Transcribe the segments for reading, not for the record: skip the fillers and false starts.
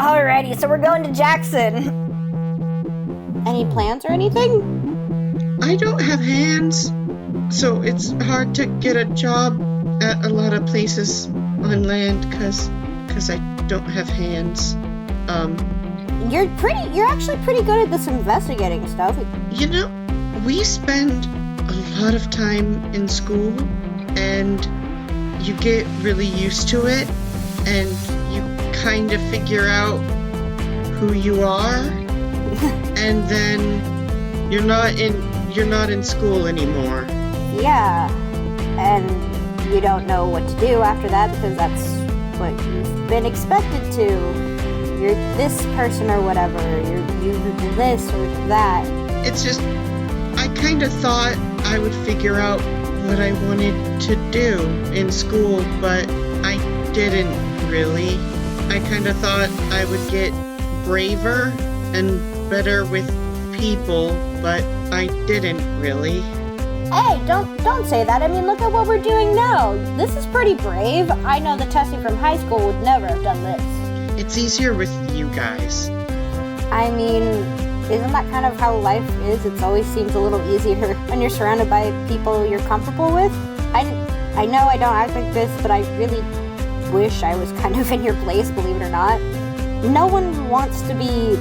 Alrighty, so we're going to Jackson. Any plans or anything? I don't have hands, so it's hard to get a job at a lot of places on land because I don't have hands. You're actually pretty good at this investigating stuff. You know, we spend a lot of time in school, and you get really used to it, and you kind of figure out who you are, and then you're not in school anymore. Yeah, and you don't know what to do after that because that's what you've been expected to. You're this person or whatever, you're this or that. It's just, I kind of thought I would figure out what I wanted to do in school, but I didn't really. I kind of thought I would get braver and better with people, but I didn't really. Hey, don't say that. I mean, look at what we're doing now. This is pretty brave. I know that Tessie from high school would never have done this. It's easier with you guys. I mean, isn't that kind of how life is? It always seems a little easier when you're surrounded by people you're comfortable with. I know I don't act like this, but I really wish I was kind of in your place, believe it or not. No one wants to be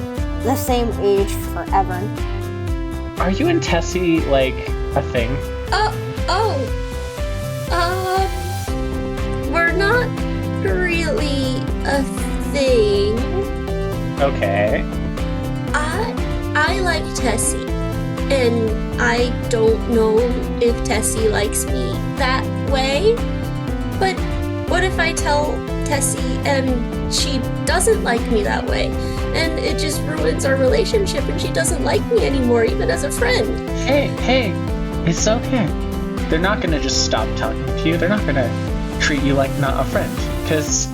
the same age forever. Are you and Tessie, like, a thing? We're not really a thing. Okay. I like Tessie, and I don't know if Tessie likes me that way. But what if I tell Tessie and she doesn't like me that way? And it just ruins our relationship and she doesn't like me anymore, even as a friend. Hey, it's okay. They're not gonna just stop talking to you. They're not gonna treat you like not a friend. Because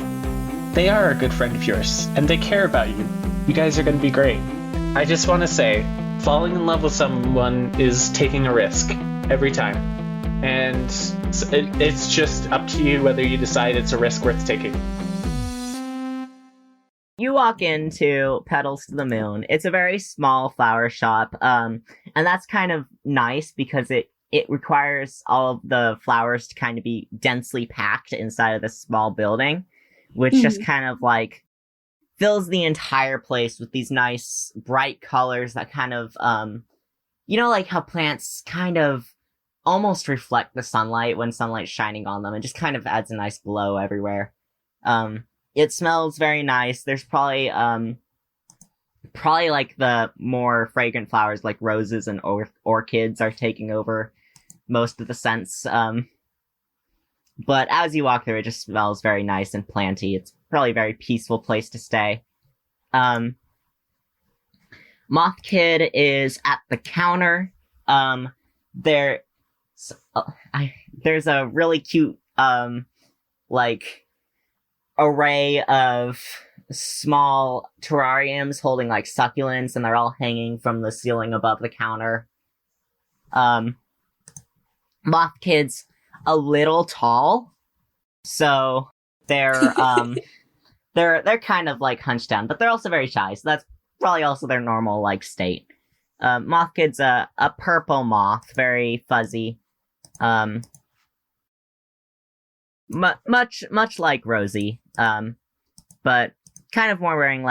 they are a good friend of yours, and they care about you. You guys are gonna be great. I just want to say, falling in love with someone is taking a risk every time. And it's just up to you whether you decide it's a risk worth taking. You walk into Petals to the Moon. It's a very small flower shop, and that's kind of nice because it requires all of the flowers to kind of be densely packed inside of this small building, which just kind of like fills the entire place with these nice bright colors that kind of, like how plants kind of almost reflect the sunlight when sunlight's shining on them. It just kind of adds a nice glow everywhere. It smells very nice. There's probably like the more fragrant flowers like roses and orchids are taking over most of the scents. But as you walk through, it just smells very nice and planty. It's probably a very peaceful place to stay. Moth Kid is at the counter. There's a really cute, array of small terrariums holding, succulents, and they're all hanging from the ceiling above the counter. Moth Kid's a little tall, so they're they're kind of hunched down, but they're also very shy, so that's probably also their normal state. Moth Kid's a purple moth, very fuzzy, much like Rosie, but kind of more wearing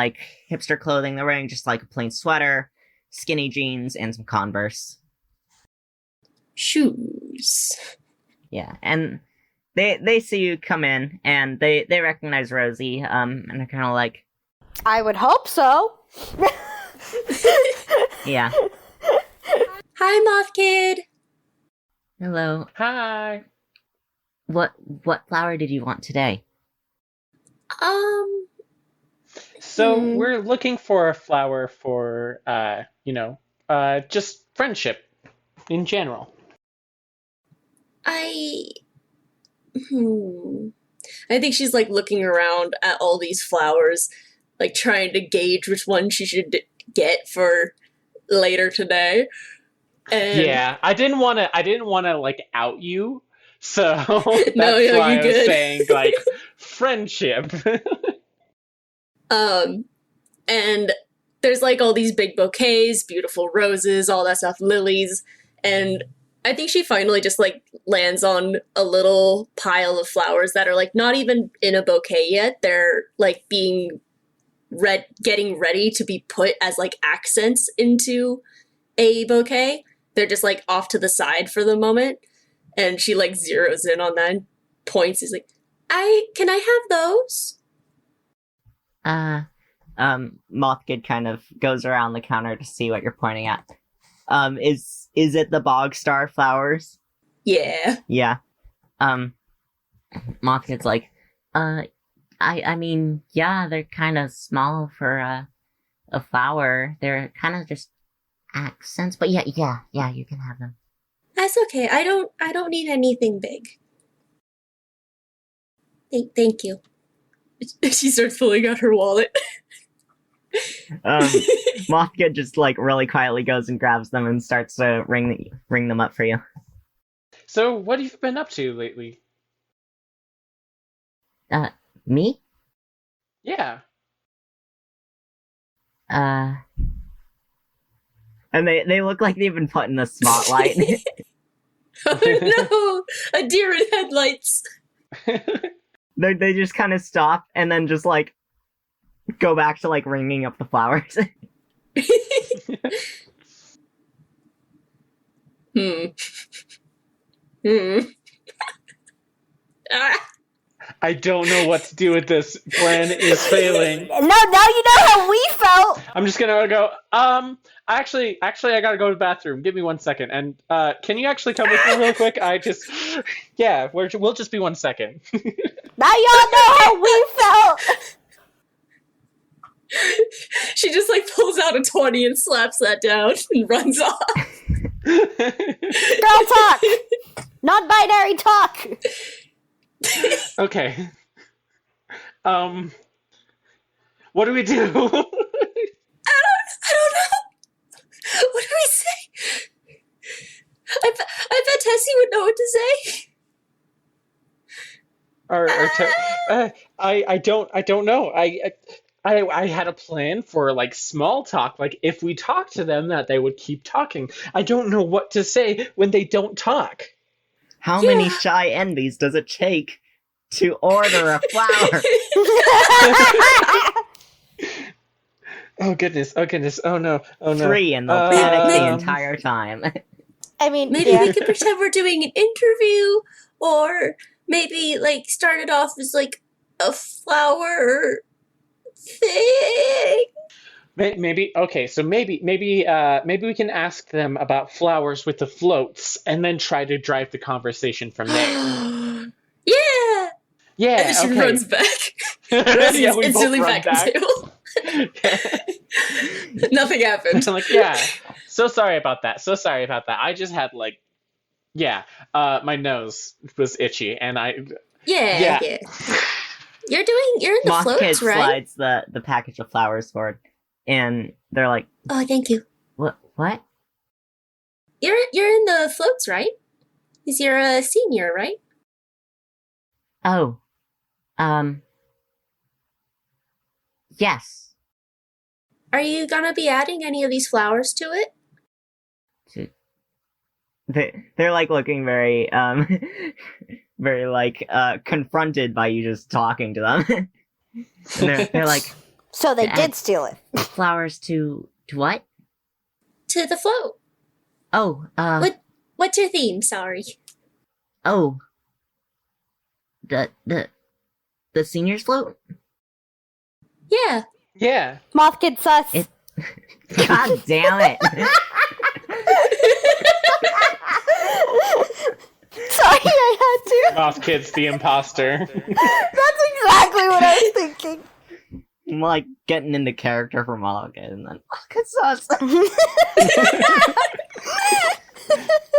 hipster clothing. They're wearing just a plain sweater, skinny jeans, and some Converse. Shoes. Yeah, and they see you come in, and they recognize Rosie, and they're kind of like, I would hope so. yeah. Hi, Moth Kid. Hello. Hi. What flower did you want today? So we're looking for a flower for, just friendship in general. I think she's looking around at all these flowers, trying to gauge which one she should get for later today. And Yeah, I didn't want to out you, so that's No, why I you're was good. saying friendship. and there's like all these big bouquets, beautiful roses, all that stuff, lilies, and I think she finally just like lands on a little pile of flowers that are like not even in a bouquet yet. They're like being getting ready to be put as like accents into a bouquet. They're just like off to the side for the moment. And she like zeroes in on that and points. Is like, can I have those? Mothkid kind of goes around the counter to see what you're pointing at. Is it the bog star flowers? Yeah. Yeah. Mothkid's like, I mean, yeah, they're kind of small for a flower. They're kind of just accents, but yeah, you can have them. That's okay. I don't need anything big. Thank you. She starts pulling out her wallet. Mothkid just like really quietly goes and grabs them and starts to ring them up for you. So, what have you been up to lately? Me? Yeah. And they look like they've been put in the spotlight. Oh no! A deer in headlights. They just kind of stop and then just like go back to like ringing up the flowers. I don't know what to do with this. Plan is failing. No, now you know how we felt. I'm just gonna go. Actually, I gotta go to the bathroom. Give me 1 second. And can you actually come with me real quick? Yeah, we'll just be 1 second. Now y'all know how we felt. She just like pulls out a 20 and slaps that down and runs off. Girl talk. Non-binary talk. Okay. What do we do? I don't know. What do we say? I bet Tessie would know what to say. I don't know. I had a plan for like small talk. Like if we talk to them, that they would keep talking. I don't know what to say when they don't talk. How many shy envies does it take to order a flower? Oh goodness! Oh no! 3, and they'll panic the entire time. I mean, Maybe yeah. we could pretend we're doing an interview, or maybe like start it off as like a flower thing. Maybe okay. So maybe we can ask them about flowers with the floats, and then try to drive the conversation from there. Yeah. Yeah. And then she okay. runs back. Runs Yeah, we both instantly run back back. into. Nothing happened. I'm like, yeah. So sorry about that. I just had like, yeah. My nose was itchy, and Yeah. You're in the Mothkid floats, right? slides the package of flowers forward, and they're like, Oh, thank you. What? You're in the floats, right? Because you're a senior, right? Oh. Yes. Are you gonna be adding any of these flowers to it? They're like looking very, very like, confronted by you just talking to them. And they're like, So they Yeah. did steal it. flowers to what? To the float. Oh, What's your theme? Sorry. oh. The seniors float? Yeah. yeah. Mothkid sus. It- God damn it. Sorry, I had to. Mothkid's the imposter. That's exactly what I was thinking. I'm like getting into character for Mothkid, and then Mothkid sus.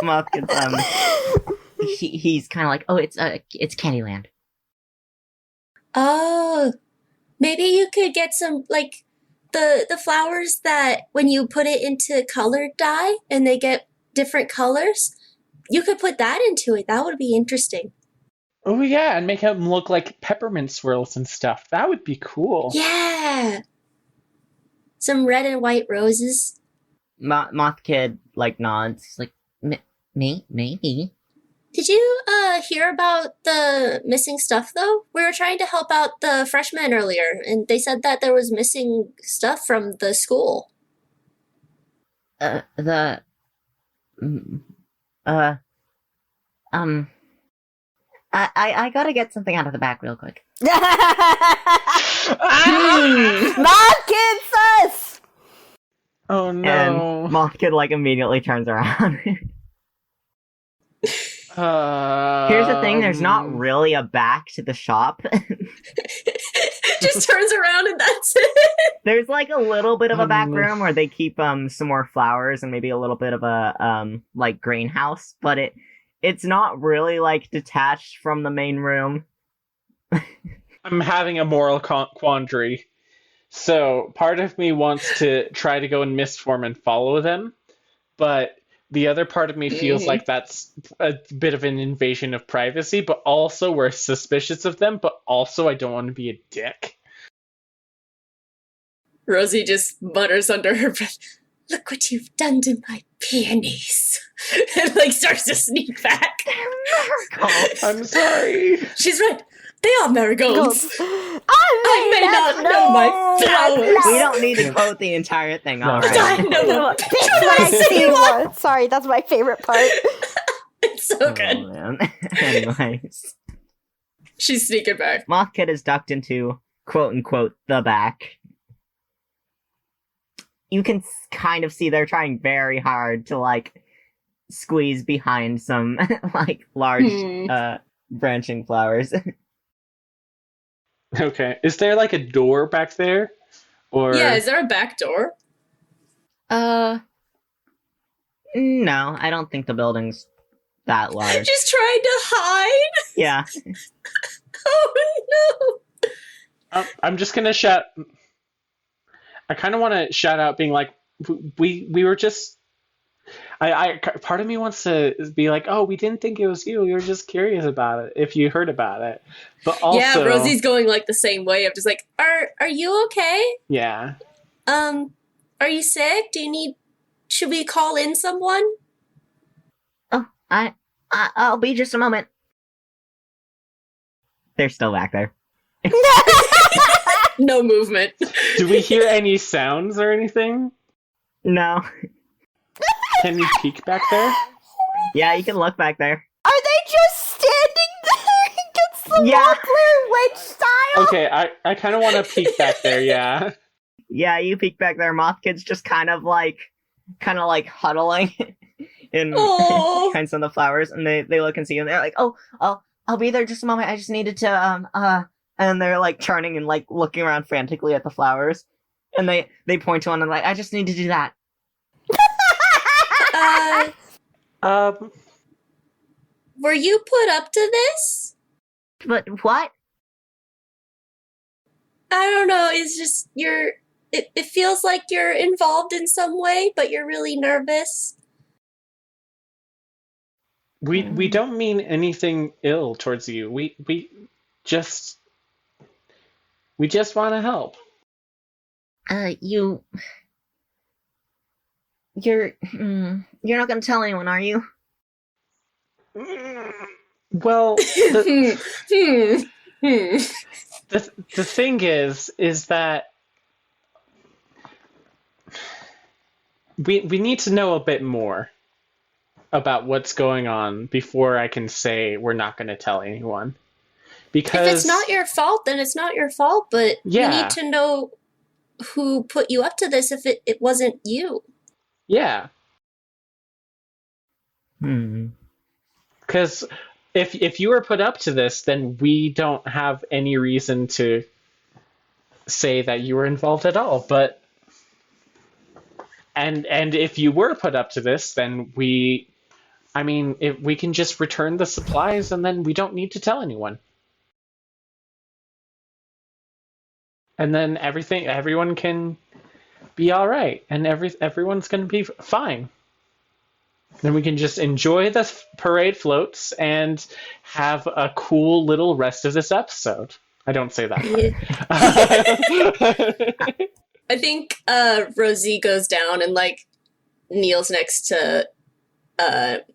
Mothkid's, he's kind of like, oh, it's Candyland. Oh, maybe you could get some like the flowers that when you put it into colored dye and they get different colors. You could put that into it. That would be interesting. Oh yeah, and make them look like peppermint swirls and stuff. That would be cool. Yeah. Some red and white roses. Moth Kid like nods. He's like, maybe. Did you hear about the missing stuff though? We were trying to help out the freshmen earlier, and they said that there was missing stuff from the school. I gotta get something out of the back real quick. Not kid sus! Oh no. And Moth Kid like immediately turns around. Here's the thing, there's not really a back to the shop. Just turns around and that's it. There's like a little bit of a back Um, room where they keep some more flowers and maybe a little bit of a like greenhouse, but it's not really like detached from the main room. I'm having a moral quandary. So part of me wants to try to go in mist form and follow them, but the other part of me feels like that's a bit of an invasion of privacy, but also we're suspicious of them, but also I don't want to be a dick. Rosie just mutters under her breath, "Look what you've done to my peonies." And like starts to sneak back. I'm sorry. She's right. They are marigolds. I may not know my flowers. We don't need to quote the entire thing, No. But I alright. know That's what my favorite one. Sorry, that's my favorite part. It's so good. Oh, man. Anyways. She's sneaking back. Moth Kid is ducked into quote-unquote the back. You can kind of see they're trying very hard to, like, squeeze behind some, like, large, branching flowers. Okay. Is there like a door back there? Or Yeah, is there a back door? No, I don't think the building's that large. Just trying to hide? Yeah. Oh no! I'm just gonna shout. I kind of want to shout out, being like, we were just. Part of me wants to be like, oh, we didn't think it was you. We were just curious about it. If you heard about it, but also, Yeah, Rosie's going like the same way. I'm just like, are you okay? yeah. Are you sick? Should we call in someone? Oh, I'll be just a moment. They're still back there. No movement. Do we hear any sounds or anything? No. Can we peek back there? Yeah, you can look back there. Are they just standing there against the Yeah. wall, Blair Witch style? Okay, I kind of want to peek back there. Yeah. Yeah, you peek back there. Moth Kid's just kind of like huddling in Aw. behind some of the flowers, and they look and see you, and they're like, "Oh, I'll be there just a moment. I just needed to and they're like turning and like looking around frantically at the flowers, and they point to one and like, I just need to do that. Were you put up to this? But what? I don't know. It's just it feels like you're involved in some way, but you're really nervous. We don't mean anything ill towards you. We just want to help. You're not gonna tell anyone, are you? Well, the thing is that we need to know a bit more about what's going on before I can say we're not going to tell anyone. Because If it's not your fault, then it's not your fault, but Yeah. you need to know who put you up to this if it wasn't you. yeah, because if you were put up to this, then we don't have any reason to say that you were involved at all. But and if you were put up to this, then if we can just return the supplies, and then we don't need to tell anyone. And then everyone can be all right, and everyone's going to be fine. Then we can just enjoy the parade floats and have a cool little rest of this episode. I don't say that. I think Rosie goes down and like kneels next to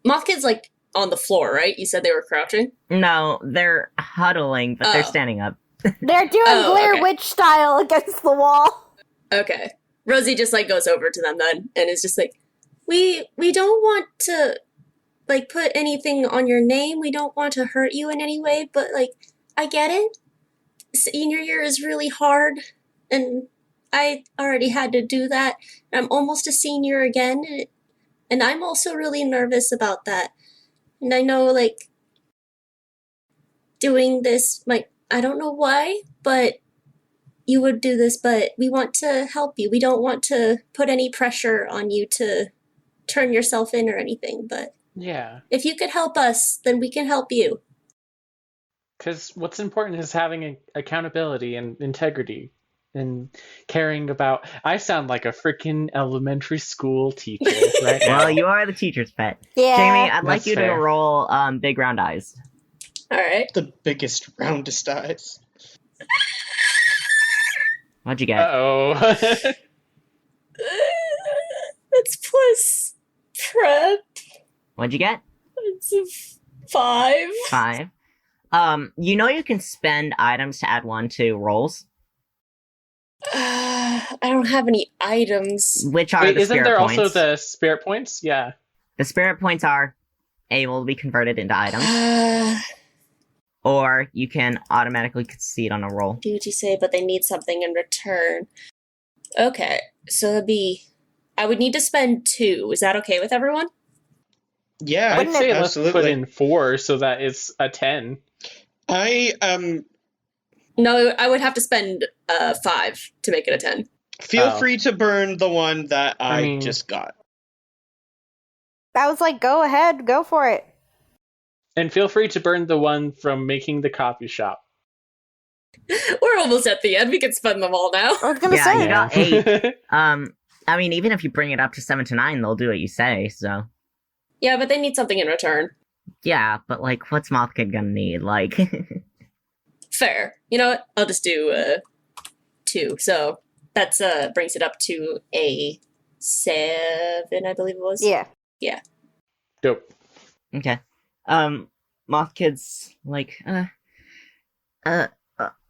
Moth Kid's like on the floor, right? You said they were crouching? No, they're huddling, but they're Oh. standing up. They're doing Oh, Blair okay. Witch style against the wall. Okay. Rosie just like goes over to them then and is just like, we don't want to like put anything on your name. We don't want to hurt you in any way, but like I get it. Senior year is really hard and I already had to do that. I'm almost a senior again and I'm also really nervous about that. And I know like doing this might, I don't know why, but you would do this, but we want to help you. We don't want to put any pressure on you to turn yourself in or anything, but Yeah. if you could help us, then we can help you. Because what's important is having accountability and integrity and caring about. I sound like a freaking elementary school teacher right now. Well, you are the teacher's pet. Yeah. Jamie, I'd like That's you to fair. roll big round eyes. All right. The biggest, roundest eyes. What'd you get? Uh-oh. That's plus prep. What'd you get? It's a 5. 5. You know you can spend items to add 1 to rolls, I don't have any items. which are Wait, the isn't spirit there points. also the spirit points? Yeah. The spirit points are able to be converted into items, or you can automatically succeed on a roll. Do what you say, but they need something in return. Okay, so it'd be. I would need to spend 2. Is that okay with everyone? Yeah, I'd Wouldn't say it- let's put absolutely. in 4 so that it's a 10. I No, I would have to spend 5 to make it a 10. feel Oh. free to burn the one that I mean- just got. I was like, go ahead, go for it. And feel free to burn the one from making the coffee shop. We're almost at the end. We can spend them all now. I was gonna Yeah, say. you got 8. I mean, even if you bring it up to 7 to 9, they'll do what you say. So Yeah, but they need something in return. yeah, but like, what's Mothkid gonna need? Like, Fair. You know what? I'll just do 2. So that's brings it up to a 7, I believe it was. Yeah. Dope. okay. Mothkid's like,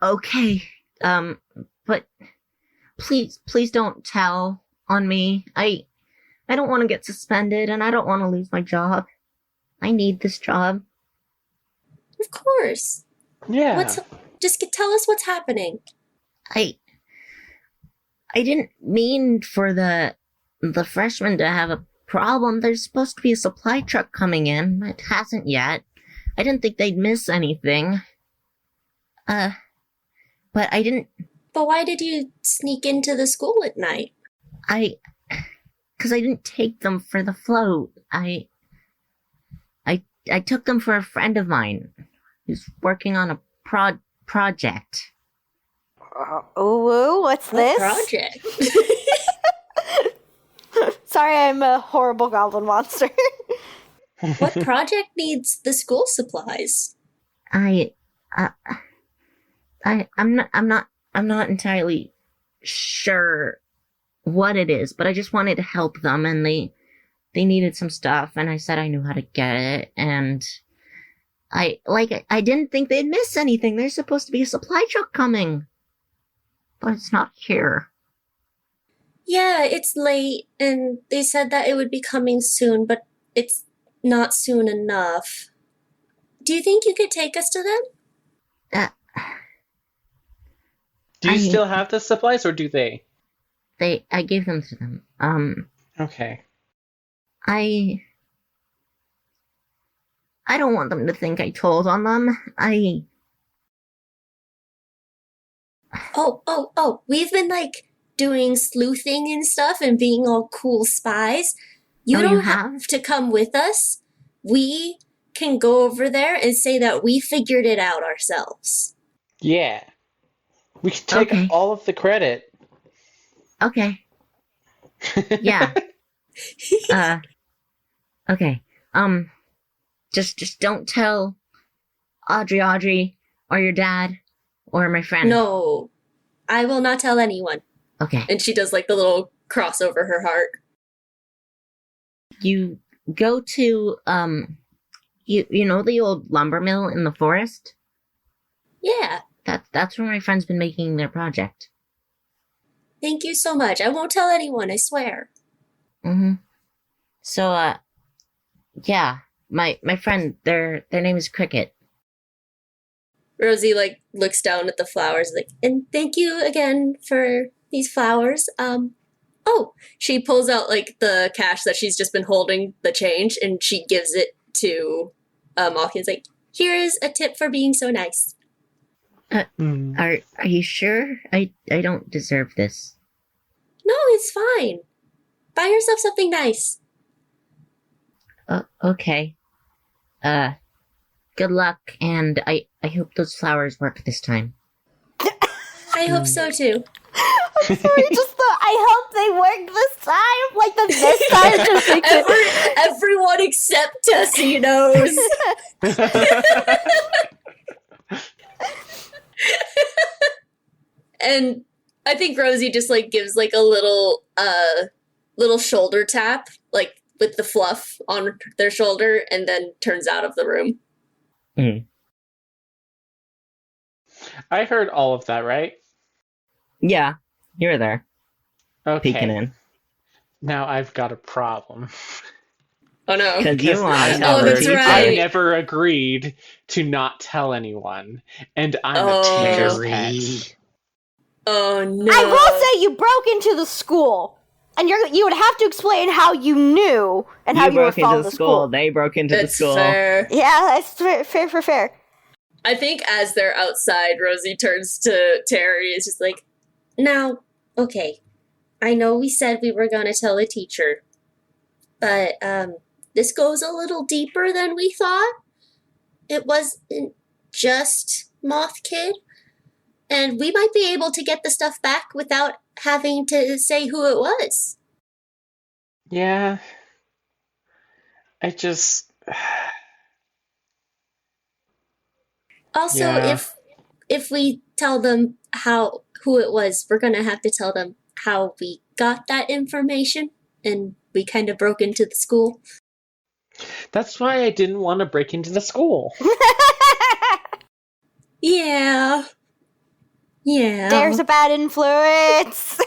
okay. But please don't tell on me. I don't want to get suspended, and I don't want to lose my job. I need this job. Of course. Yeah. Tell us what's happening. I didn't mean for the freshmen to have a problem. There's supposed to be a supply truck coming in. It hasn't yet. I didn't think they'd miss anything. But I didn't. But why did you sneak into the school at night? Because I didn't take them for the float. I took them for a friend of mine who's working on a project. Ooh, what's this? Project. Sorry, I'm a horrible goblin monster. What project needs the school supplies? I'm not entirely sure what it is, but I just wanted to help them, and they needed some stuff, and I said I knew how to get it, and I didn't think they'd miss anything. There's supposed to be a supply truck coming, but it's not here. Yeah, it's late, and they said that it would be coming soon, but it's not soon enough. Do you think you could take us to them? Do you I- still have the supplies, or do they? I gave them to them. Okay. I don't want them to think I told on them. Oh, we've been like doing sleuthing and stuff and being all cool spies. You Oh, don't you have have? to come with us. We can go over there and say that we figured it out ourselves. Yeah. We can take Okay. all of the credit. Okay. Yeah. Okay. Just don't tell Audrey, or your dad, or my friend. No, I will not tell anyone. Okay. And she does like the little cross over her heart. You go to, you know the old lumber mill in the forest? Yeah. That's where my friend's been making their project. Thank you so much. I won't tell anyone, I swear. Mm-hmm. So, yeah, my friend, their name is Cricket. Rosie like looks down at the flowers like, and thank you again for these flowers. Oh, she pulls out like the cash that she's just been holding, the change, and she gives it to Hawkins like, here is a tip for being so nice. Are you sure? I don't deserve this. No, it's fine. Buy yourself something nice. Okay. Good luck, and I hope those flowers work this time. I hope so too. I'm sorry, just the I hope they work this time. Like the this time just makes it. Everyone except Tessie knows. And I think Rosie just like gives like a little shoulder tap, like with the fluff on their shoulder, and then turns out of the room. I heard all of that, right? Yeah, you're there, Okay. peeking in. Now I've got a problem. Oh no. Because you want to I tell Oh, the that's teacher. right. I never agreed to not tell anyone, and I'm Oh. a teacher's pet. Oh no. I will say you broke into the school, and you would have to explain how you knew and how You you were broke into following the the school. They broke into the That's school. fair. Yeah, that's fair. I think as they're outside, Rosie turns to Terry. Is just like, now, okay. I know we said we were gonna tell a teacher, but this goes a little deeper than we thought. It wasn't just Moth Kid, and we might be able to get the stuff back without having to say who it was. Yeah. I just. Also, Yeah. if we tell them who it was, we're gonna have to tell them how we got that information, and we kind of broke into the school. That's why I didn't want to break into the school. Yeah. Yeah. There's a bad influence.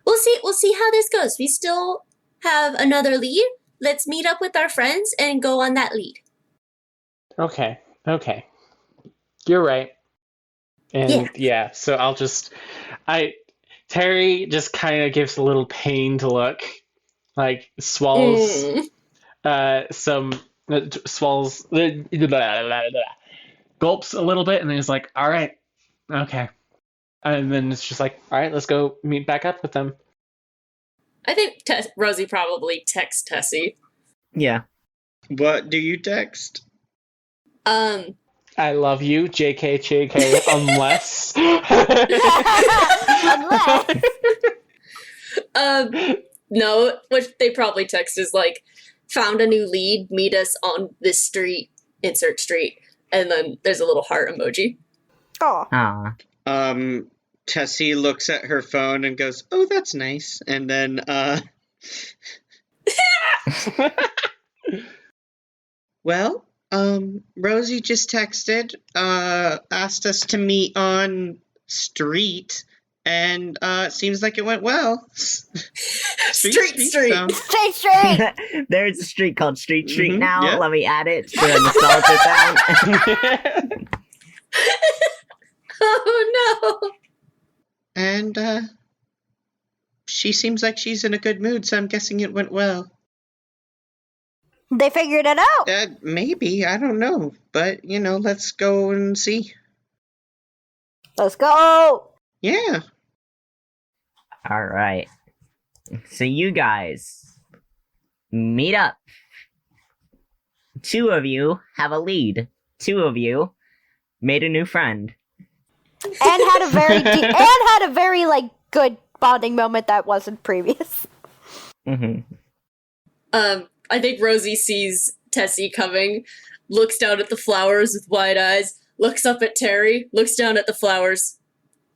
We'll see how this goes. We still have another lead. Let's meet up with our friends and go on that lead. Okay. You're right. And yeah, so I'll just Terry just kind of gives a little pained look, like swallows swallows gulps a little bit, and then he's like, all right, okay. And then it's just like, all right, let's go meet back up with them. I think Rosie probably texts Tessie. Yeah. What do you text? I love you, JK, unless. Unless. No, what they probably text is like, found a new lead, meet us on this street, insert street, and then there's a little heart emoji. Oh. Aw. Tessie looks at her phone and goes, "Oh, that's nice." And then, well, Rosie just texted, asked us to meet on street, and it seems like it went well. Street. sound. Straight. There's a street called Street Mhm, now. yeah. Let me add it to the nostalgia sound. Oh no! And, she seems like she's in a good mood, so I'm guessing it went well. They figured it out. Maybe, I don't know. But, let's go and see. Let's go. Yeah. All right. So you guys meet up. 2 of you have a lead. 2 of you made a new friend. And had a very like good bonding moment that wasn't previous. Mm-hmm. I think Rosie sees Tessie coming, looks down at the flowers with wide eyes, looks up at Terry, looks down at the flowers.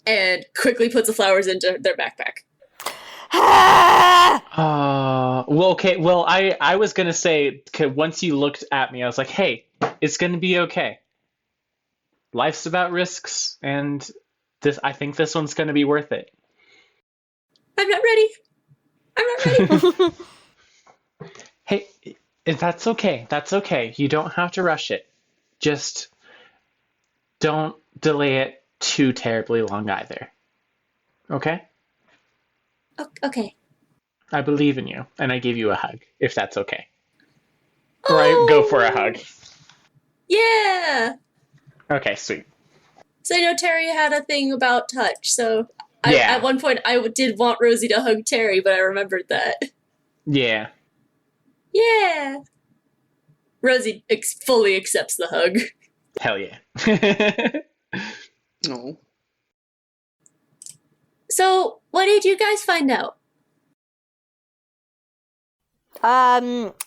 and quickly puts the flowers into their backpack. Well, okay. Well, I was gonna say, once you looked at me, I was like, hey, it's gonna be okay. Life's about risks, and I think this one's gonna be worth it. I'm not ready. I'm not ready. Hey, that's okay. That's okay. You don't have to rush it. Just don't delay it too terribly long either. Okay? Okay. I believe in you, and I give you a hug, if that's okay. Or I go for a hug. Yeah. Okay, sweet. So I know Terry had a thing about touch, so Yeah. at one point I did want Rosie to hug Terry, but I remembered that. Yeah. Yeah. Rosie fully accepts the hug. Hell yeah. No. So, what did you guys find out?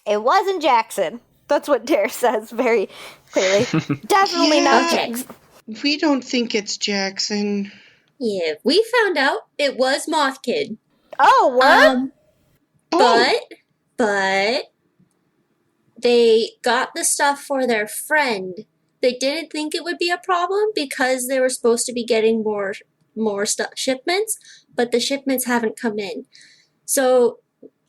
It wasn't Jackson. That's what Dare says very clearly. Definitely not Okay. Jackson. We don't think it's Jackson. Yeah, we found out it was Moth Kid. Oh, what? Oh, But they got the stuff for their friend. They didn't think it would be a problem because they were supposed to be getting more shipments, but the shipments haven't come in. So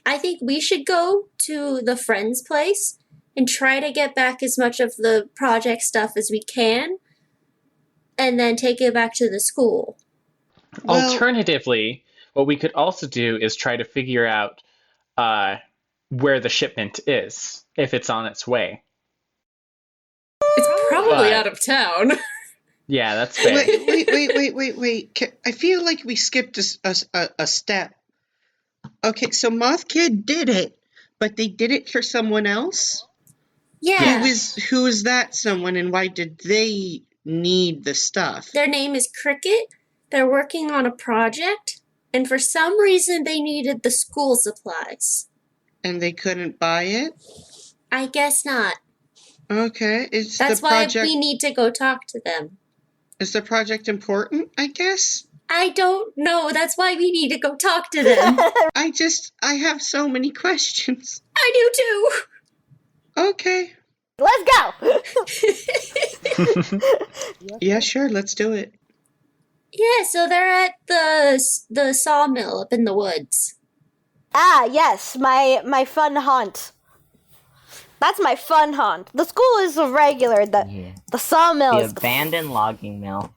I think we should go to the friend's place and try to get back as much of the project stuff as we can, and then take it back to the school. Well- Alternatively, what we could also do is try to figure out where the shipment is, if it's on its way. It's probably But- out of town. Yeah, that's fair. wait. I feel like we skipped a step. Okay, so Moth Kid did it, but they did it for someone else? Yeah. Who is that someone, and why did they need the stuff? Their name is Cricket. They're working on a project, and for some reason they needed the school supplies. And they couldn't buy it? I guess not. Okay, That's why we need to go talk to them. Is the project important, I guess? I don't know. That's why we need to go talk to them. I have so many questions. I do too. Okay. Let's go! Yeah, sure, let's do it. Yeah, so they're at the sawmill up in the woods. Ah, yes, my fun haunt. That's my fun haunt. The school is a regular. The sawmill The is abandoned logging mill.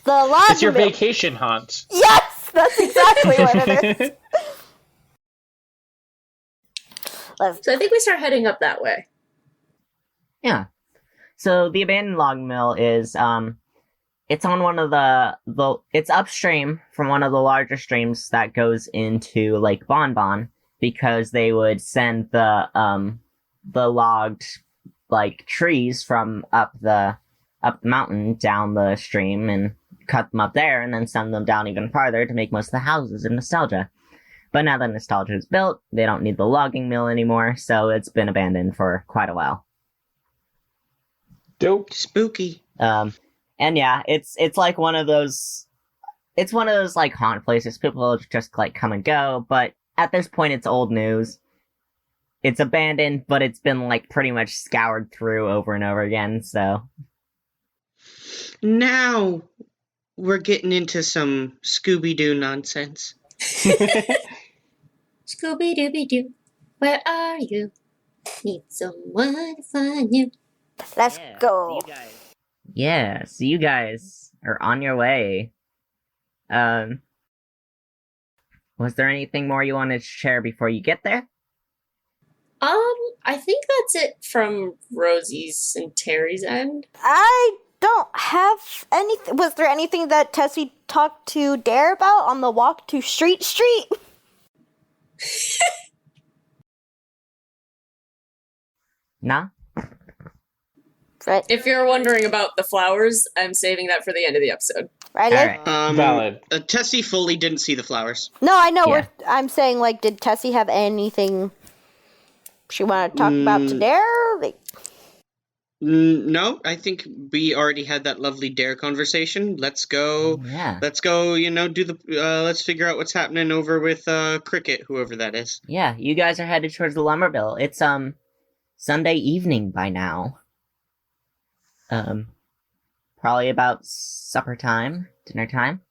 the lodge. It's your vacation haunt. Yes, that's exactly what it is. So I think we start heading up that way. Yeah. So the abandoned log mill is it's on one of the it's upstream from one of the larger streams that goes into Lake Bonbon, because they would send the logged like trees from up the mountain down the stream and cut them up there and then send them down even farther to make most of the houses in Nostalgia. But now that Nostalgia is built, they don't need the logging mill anymore, so it's been abandoned for quite a while. Dope. Spooky. And yeah, it's like one of those like haunt places. People just like come and go, but at this point it's old news. It's abandoned, but it's been like pretty much scoured through over and over again, so Now we're getting into some Scooby-Doo nonsense. Scooby-Dooby-Doo, where are you? Need someone to find you. Let's go. Yeah, so you guys are on your way. Was there anything more you wanted to share before you get there? I think that's it from Rosie's and Terry's end. I don't have anything. Was there anything that Tessie talked to Dare about on the walk to Street Street? Nah? Right. If you're wondering about the flowers, I'm saving that for the end of the episode. Right. Alright. Valid. Tessie fully didn't see the flowers. No, I know. Yeah. I'm saying, like, did Tessie have anything she wanted to talk about to Dare? Like, No, I think we already had that lovely dare conversation. Let's go. Yeah. Let's go. Do the. Let's figure out what's happening over with Cricket, whoever that is. Yeah, you guys are headed towards the Lumbermill. It's, Sunday evening by now. Probably about supper time, dinner time.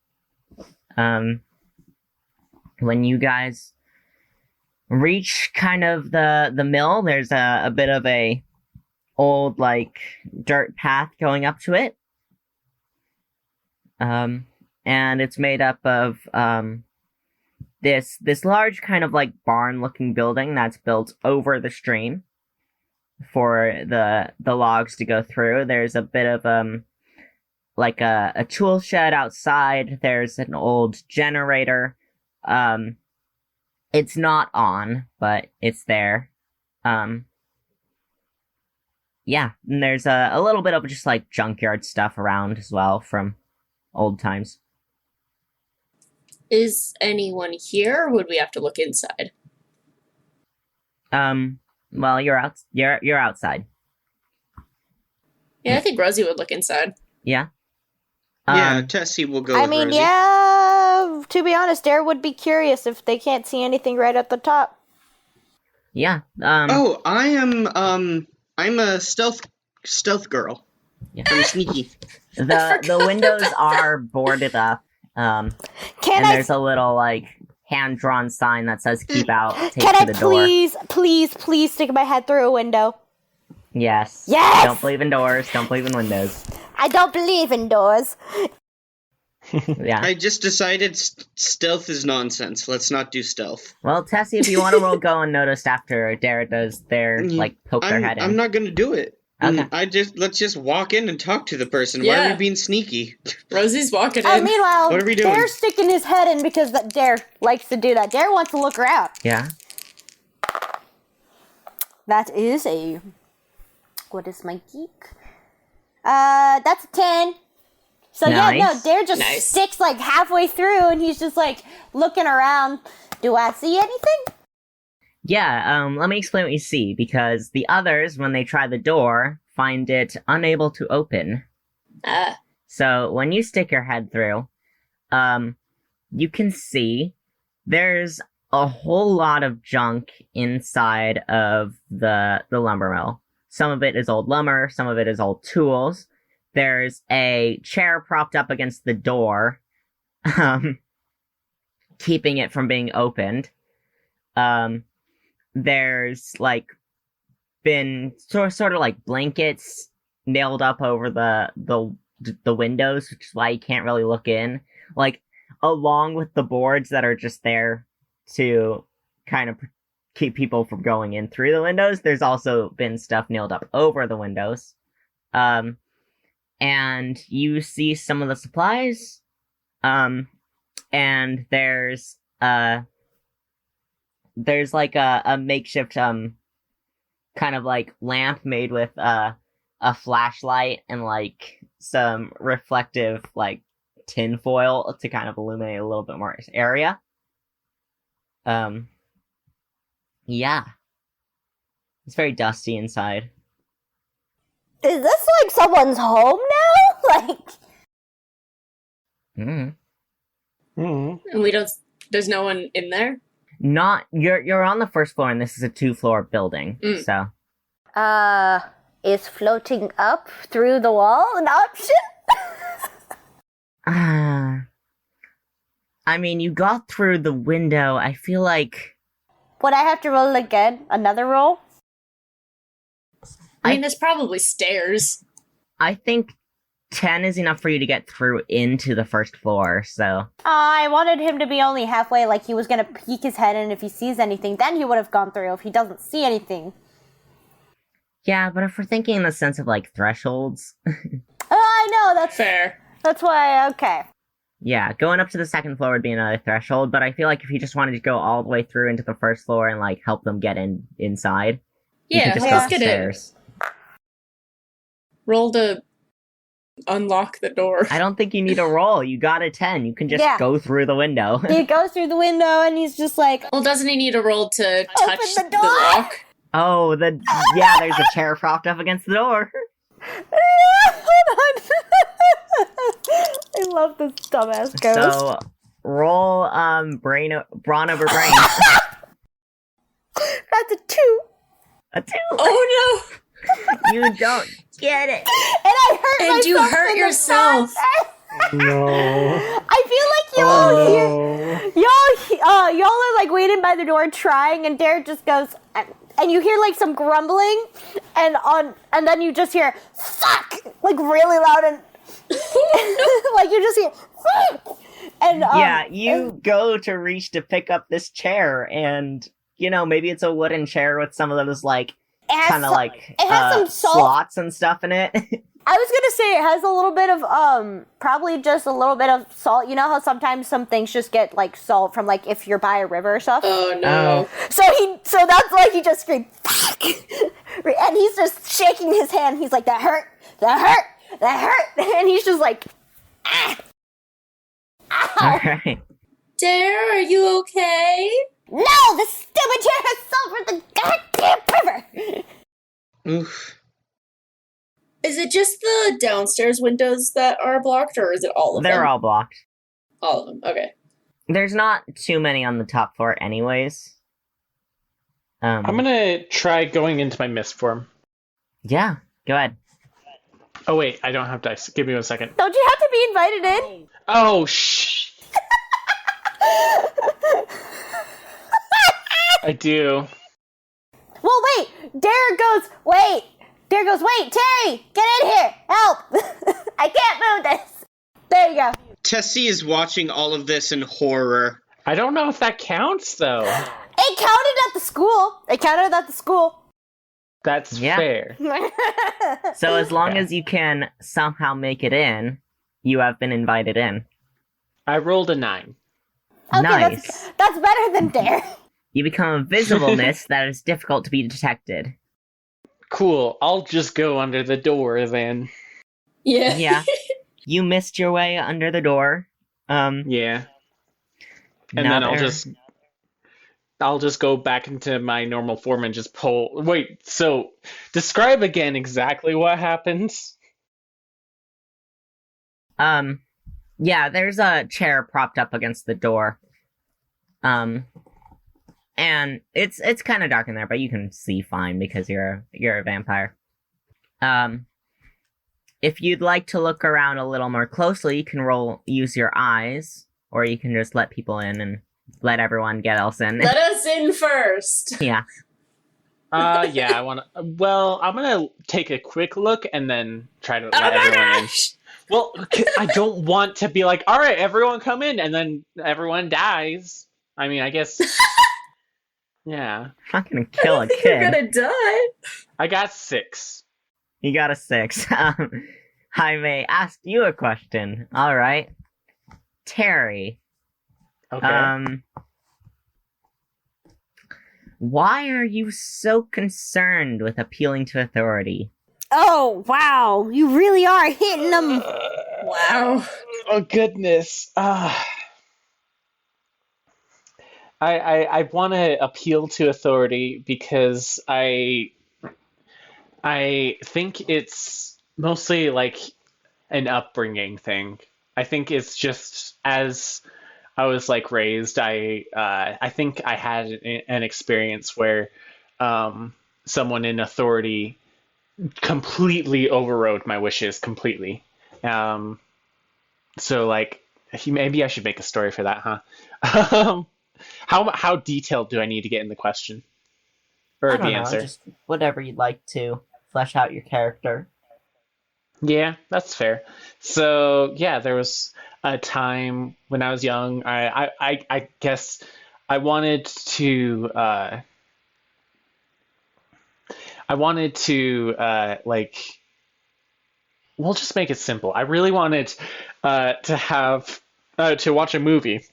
When you guys reach kind of the mill, there's a bit of a old, like, dirt path going up to it. And it's made up of, this large kind of, like, barn-looking building that's built over the stream for the logs to go through. There's a bit of, like a tool shed outside. There's an old generator. It's not on, but it's there. Yeah, and there's a little bit of just, like, junkyard stuff around as well from old times. Is anyone here, or would we have to look inside? Well, you're outside. Yeah, I think Rosie would look inside. Yeah? Yeah, Tessie will go I with mean, Rosie. yeah, to be honest, Dare would be curious if they can't see anything right at the top. Yeah, Oh, I'm a stealth girl. Yeah. I'm sneaky. the windows are boarded up, Can and I there's a little, like, hand-drawn sign that says keep out, take can to I the door. please stick my head through a window? Yes. Yes! Don't believe in doors, don't believe in windows. I don't believe in doors. Yeah. I just decided stealth is nonsense. Let's not do stealth. Well, Tessie, if you want to roll go unnoticed after Dara does their, like, poke their head in. I'm not gonna do it. Okay. Let's just walk in and talk to the person. Why are Yeah. we being sneaky? Rosie's walking in. Meanwhile, What are we doing? Dare's sticking his head in because Dare likes to do that. Dare wants to look around. Yeah? That is a... What is my geek? That's a 10. So yeah, no, Nice. Dare just Nice. sticks like halfway through and he's just like looking around. Do I see anything? Yeah, let me explain what you see, because the others, when they try the door, find it unable to open. So when you stick your head through, you can see there's a whole lot of junk inside of the lumber mill. Some of it is old lumber, some of it is old tools. There's a chair propped up against the door, keeping it from being opened. There's, like, been sort of like blankets nailed up over the windows, which is why you can't really look in. Like, along with the boards that are just there to kind of keep people from going in through the windows, there's also been stuff nailed up over the windows. And you see some of the supplies, and there's like a makeshift, kind of like lamp made with, a flashlight and like some reflective, like, tin foil to kind of illuminate a little bit more area. Yeah. It's very dusty inside. Is this like someone's home now? Like, Mm. And we don't. There's no one in there. Not you're on the first floor, and this is a 2-floor building. Mm. So is floating up through the wall an option? I mean, you got through the window. I feel like Would I have to roll again? Another roll? I mean, there's probably stairs. I think 10 is enough for you to get through into the first floor. So I wanted him to be only halfway, like he was gonna peek his head in if he sees anything. Then he would have gone through. If he doesn't see anything. yeah, but if we're thinking in the sense of like thresholds, I know, Fair. that's why, okay. yeah, going up to the second floor would be another threshold. But I feel like if you just wanted to go all the way through into the first floor and like help them get inside, you Yeah, could just let's go get in. upstairs. Roll to unlock the door. I don't think you need a roll. You got a 10. You can just Yeah. go through the window. He goes through the window and he's just like, Well, doesn't he need a roll to touch the door? lock? Oh, yeah, there's a chair propped up against the door. Hold on. I love this dumbass ghost. So roll brawn over brain. That's a 2. A 2. Oh You don't get it. And I hurt And myself. you hurt in the yourself. process. No. I feel like y'all are like waiting by the door trying, and Derek just goes, and you hear like some grumbling, and then you just hear fuck like really loud, and like you just hear fuck. And Yeah, you go to reach to pick up this chair, and maybe it's a wooden chair with some of those like it has kind of some- like it has some salt. slots and stuff in it. I was gonna say it has a little bit of probably just a little bit of salt. You know how sometimes some things just get like salt from like if you're by a river or stuff. Oh no. So that's why he just screamed fuck, and he's just shaking his hand. He's like, that hurt, and he's just like, ah, ow. All right. Dare, are you okay? No, the stupid chair has salt from the goddamn river. Oof. Is it just the downstairs windows that are blocked, or is it all of them? They're all blocked. All of them. Okay. There's not too many on the top floor, anyways. I'm gonna try going into my mist form. Yeah, go ahead. Oh wait, I don't have dice. Give me 1 second. Don't you have to be invited in? Oh shh. I do. Well, wait. Derek goes, wait. Terry, get in here. Help. I can't move this. There you go. Tessie is watching all of this in horror. I don't know if that counts though. It counted at the school. That's Yeah. fair. So as long Yeah. as you can somehow make it in, you have been invited in. I rolled a 9. Okay, Nice. That's better than Dare. You become a visibleness that is difficult to be detected. Cool. I'll just go under the door then. Yeah. Yeah. You missed your way under the door. Yeah. And now then I'll just go back into my normal form and just pull. Wait, so describe again exactly what happens. Yeah, there's a chair propped up against the door. And it's kind of dark in there, but you can see fine because you're a vampire. If you'd like to look around a little more closely, you can use your eyes, or you can just let people in and let everyone get else in. Let us in first. Yeah. Yeah, I want to. Well, I'm gonna take a quick look and then try to Oh let my everyone in. gosh! Well, I don't want to be like, all right, everyone come in, and then everyone dies. I mean, I guess. Yeah, I'm not gonna kill a You're kid. gonna die. I got 6. You got a 6. I may ask you a question. All right, Terry. Okay. Why are you so concerned with appealing to authority? Oh, wow. You really are hitting them. Wow. Oh goodness. I want to appeal to authority because I think it's mostly like an upbringing thing. I think it's just as I was like raised. I think I had an experience where someone in authority completely overrode my wishes completely. So like maybe I should make a story for that, huh? How detailed do I need to get in the question or I the don't know, answer? just whatever you'd like to flesh out your character. Yeah, that's fair. So yeah, there was a time when I was young. I guess I wanted to like, we'll just make it simple. I really wanted to have to watch a movie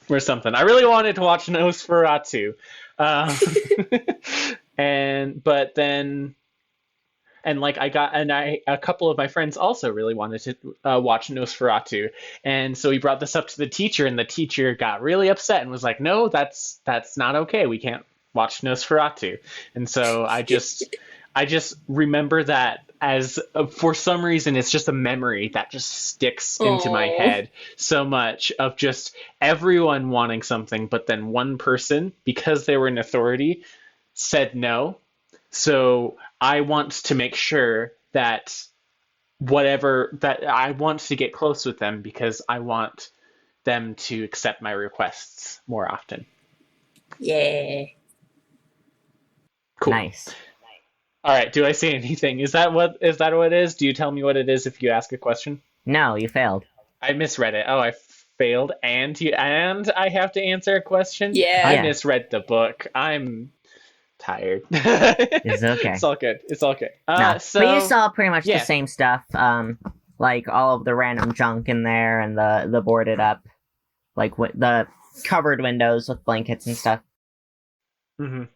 or something. I really wanted to watch Nosferatu, a couple of my friends also really wanted to watch Nosferatu, and so we brought this up to the teacher, and the teacher got really upset and was like, "No, that's not okay. We can't watch Nosferatu." And so I just remember that as for some reason it's just a memory that just sticks into my Aw. head so much of just everyone wanting something, but then one person, because they were in authority, said no. So I want to make sure that I want to get close with them because I want them to accept my requests more often. Yeah. Cool. Nice. All right. Do I say anything? Is that what it is? Do you tell me what it is if you ask a question? No, you failed. I misread it. Oh, I failed, and I have to answer a question. Yeah. I Yeah. misread the book. I'm tired. It's okay. It's all good. It's all good. No. So But you saw pretty much yeah. the same stuff. Like all of the random junk in there and the boarded up, like the covered windows with blankets and stuff. Mhm.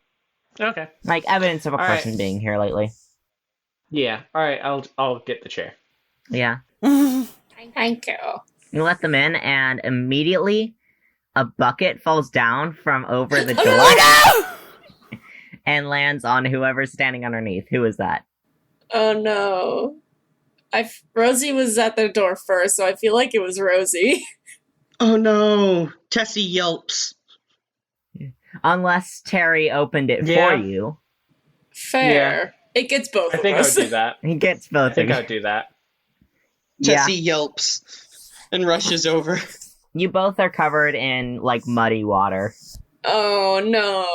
Okay. Like evidence of a All right. person being here lately. Yeah. All right. I'll get the chair. Yeah. Thank you. You let them in, and immediately a bucket falls down from over the door Oh and lands on whoever's standing underneath. Who is that? Oh no. Rosie was at the door first, so I feel like it was Rosie. Oh no. Tessie yelps. Unless Terry opened it Yeah. for you. Fair. It gets both I think of I us. would do that. He gets I both of think you. I would do that. Yeah. Tessie yelps and rushes over. You both are covered in, like, muddy water. Oh no.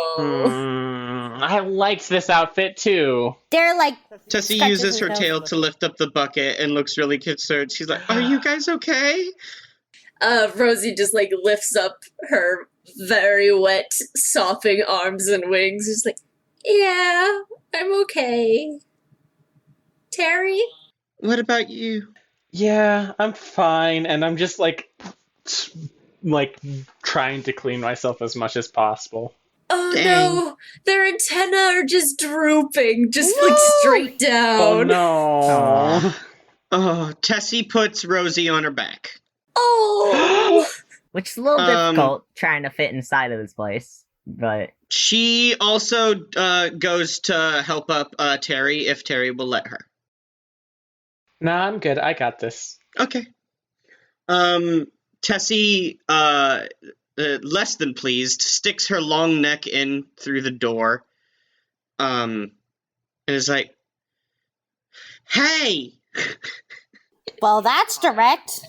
I liked this outfit too. They're like, Tessie Scratches uses her his tail nose. to lift up the bucket and looks really concerned. She's like, "Are you guys okay?" Rosie just like lifts up her very wet, sopping arms and wings. Just like, yeah, I'm okay. Terry? What about you? Yeah, I'm fine, and I'm just like trying to clean myself as much as possible. Oh Dang. no, their antennae are just drooping, just No! like straight Oh down. no! Aw. Oh, Tessie puts Rosie on her back. Oh. Which is a little Um, difficult trying to fit inside of this place. But She also goes to help up Terry if Terry will let her. Nah, I'm good. I got this. Okay. Tessie, less than pleased, sticks her long neck in through the door, and is like, "Hey, well, that's direct.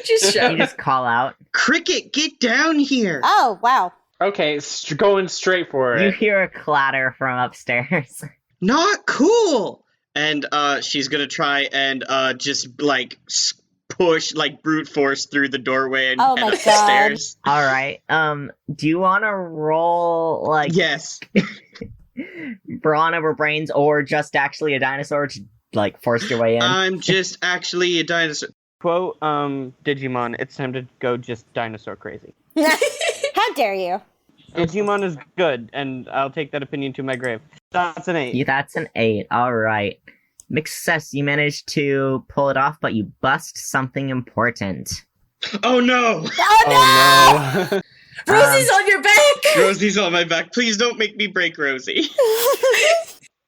Just you shout. just call out. Cricket, get down here!" Oh, wow. Okay, going straight for You it. hear a clatter from upstairs. Not cool! And she's gonna try and just like push, like brute force through the doorway and Oh head my up the God. stairs. All right. Do you want to roll like Yes. brawn over brains, or just actually a dinosaur to like force your way in? I'm just actually a dinosaur. Quote, Digimon, it's time to go just dinosaur crazy. How dare you? Digimon is good, and I'll take that opinion to my grave. That's an 8. Yeah, that's an 8. All right. Mixed success. You managed to pull it off, but you bust something important. Oh no! Oh, Oh no! Rosie's on your back! Rosie's on my back. Please don't make me break Rosie.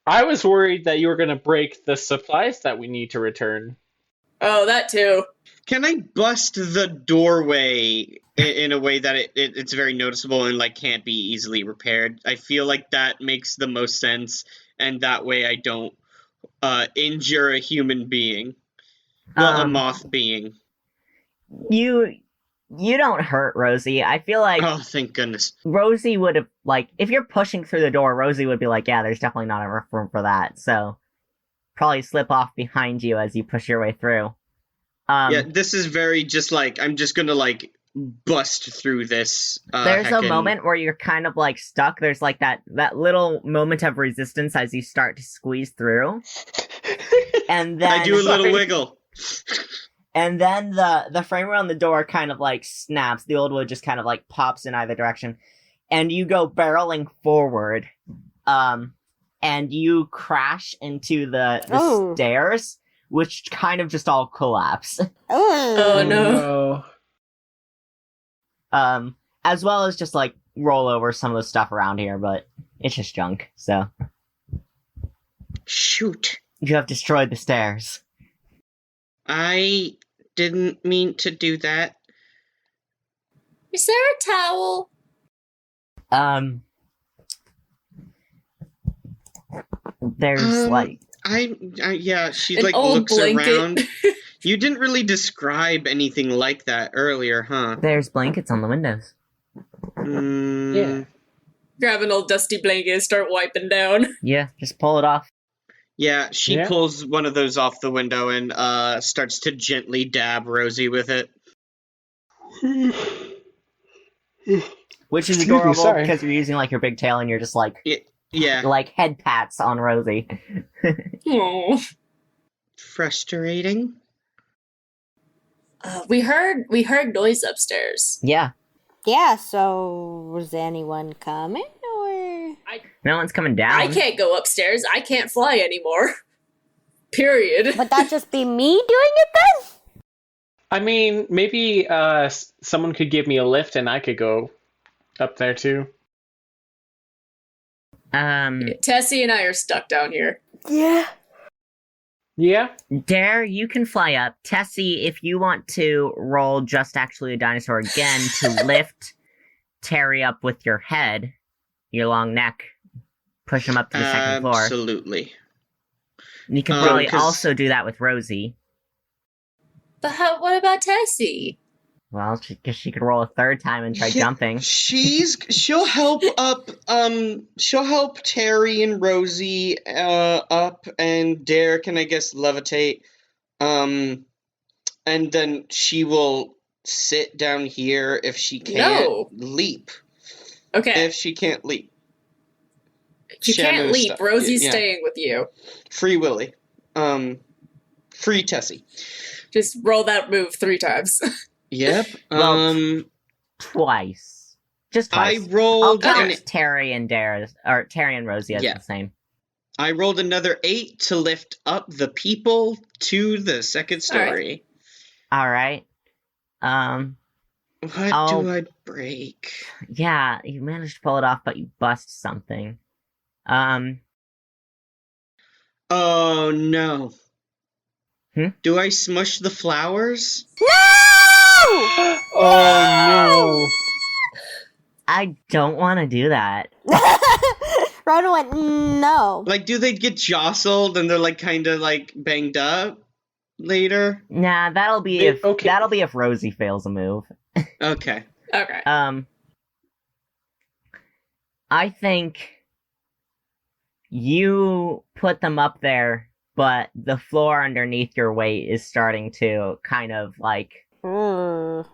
I was worried that you were gonna break the supplies that we need to return. Oh, that too. Can I bust the doorway in a way that it's very noticeable and like can't be easily repaired? I feel like that makes the most sense, and that way I don't injure a human being. Well, a moth being. You don't hurt Rosie. I feel like Oh, thank goodness. Rosie would have, like, if you're pushing through the door, Rosie would be like, yeah, there's definitely not enough room for that. So probably slip off behind you as you push your way through. Yeah, this is very just like, I'm just gonna like bust through this. There's a heckin- moment where you're kind of like stuck. There's like that little moment of resistance as you start to squeeze through. And then I do a little Sorry. wiggle. And then the frame around the door kind of like snaps. The old wood just kind of like pops in either direction. And you go barreling forward. And you crash into the Oh. stairs, which kind of just all collapse. Oh no. As well as just like roll over some of the stuff around here, but it's just junk, so. Shoot. You have destroyed the stairs. I didn't mean to do that. Is there a towel? There's like Yeah, she An like old looks blanket. around. You didn't really describe anything like that earlier, huh? there's blankets on the windows. Yeah. Grab an old dusty blanket and start wiping down. Yeah, just pull it off. Yeah, she Yeah. pulls one of those off the window and starts to gently dab Rosie with it. Which is Excuse me, adorable sorry. because you're using like your big tail and you're just like Yeah, like head pats on Rosie. Aww. frustrating. We heard noise upstairs. Yeah, Yeah, so was anyone coming or? no one's coming down. I can't go upstairs. I can't fly anymore. Period. Would that just be me doing it then? I mean, maybe someone could give me a lift and I could go up there too. Tessie and I are stuck down here. Yeah. Yeah? Dare, you can fly up. Tessie, if you want to roll just actually a dinosaur again to lift Terry up with your head, your long neck, push him up to the second floor. Absolutely. You can probably 'cause- also do that with Rosie. But what about Tessie? Well, she could roll a third time and try Yeah, jumping. She'll help she'll help Terry and Rosie up, and Dare can, I guess, levitate. And then she will sit down here if she can't No. leap. Okay. If she can't leap. She can't Shadow leap. stuff. Rosie's Yeah. staying with you. Free Willy. Free Tessie. Just roll that move 3 times. Yep. Well, Twice. Just I twice. I'll rolled count Terry and Rosie as Yeah. the same. I rolled another 8 to lift up the people to the second All right. story. Alright. What I'll- do I break? Yeah, you managed to pull it off, but you bust something. Oh no. Do I smush the flowers? Oh I don't want to do that. Rona went, no. Like, do they get jostled and they're like kind of like banged up later? Nah, that'll be Okay. if Rosie fails a move. Okay. Okay. I think you put them up there, but the floor underneath your weight is starting to kind of like Mm.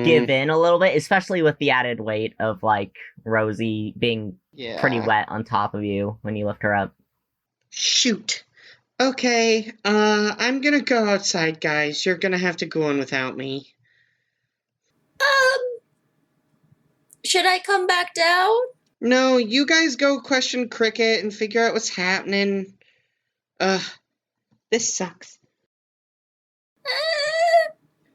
give in a little bit, especially with the added weight of like Rosie being Yeah. pretty wet on top of you when you lift her up. Shoot. Okay. I'm gonna go outside, guys. You're gonna have to go in without me. Should I come back down? No, you guys go question Cricket and figure out what's happening. This sucks.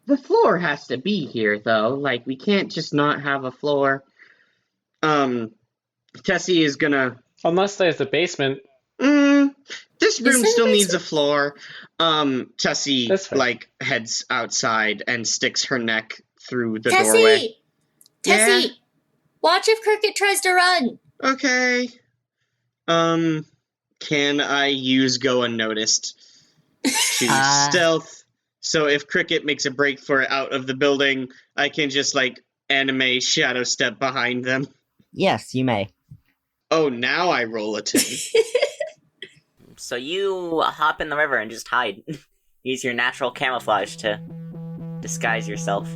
The floor has to be here, though. Like, we can't just not have a floor. Tessie is gonna... Unless there's a basement. This room there a still needs a basement? floor. Tessie, That's fine. like, heads outside and sticks her neck through the doorway. Tessie! Yeah? Watch if Cricket tries to run. Okay. Can I use go unnoticed to stealth? So if Cricket makes a break for it out of the building, I can just, like, anime shadow step behind them. Yes, you may. Oh, now I roll a 10. So you hop in the river and just hide. Use your natural camouflage to disguise yourself.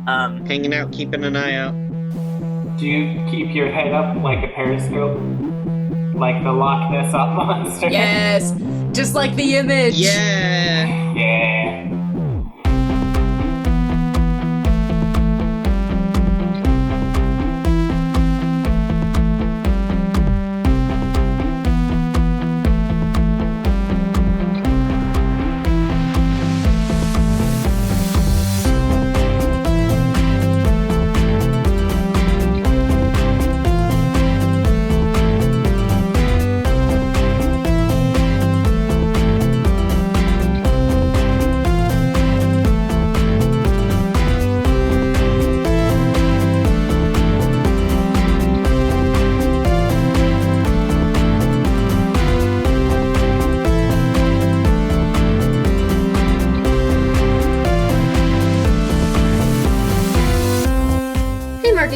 Hanging out, keeping an eye out. Do you keep your head up like a periscope? Like the Loch Ness up monster? Yes! Just like the image! Yeah! Yeah.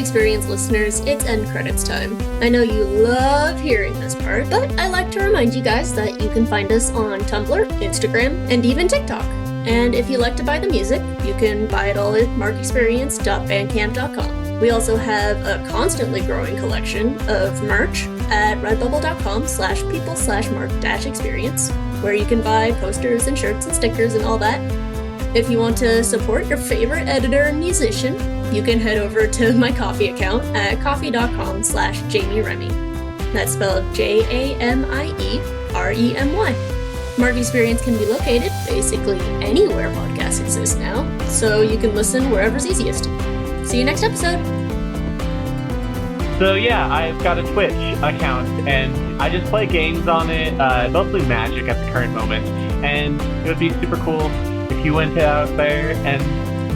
Experience listeners, it's end credits time. I know you love hearing this part, but I like to remind you guys that you can find us on Tumblr, Instagram, and even TikTok. And if you like to buy the music, you can buy it all at markexperience.bandcamp.com. We also have a constantly growing collection of merch at redbubble.com/people/mark-experience, where you can buy posters and shirts and stickers and all that. If you want to support your favorite editor and musician, you can head over to my Ko-fi account at ko-fi.com/Jamie Remy. That's spelled JAMIEREMY. Mark Experience can be located basically anywhere podcasts exist now, so you can listen wherever's easiest. See you next episode! So yeah, I've got a Twitch account, and I just play games on it, mostly Magic at the current moment, and it would be super cool if you went out there and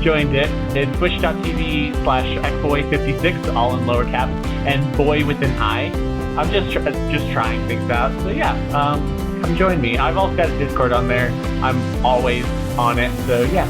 joined it. It's twitch.tv/xboy56, all in lower caps, and boy with an I. I'm just trying things out, so yeah, come join me. I've also got a Discord on there. I'm always on it, so yeah.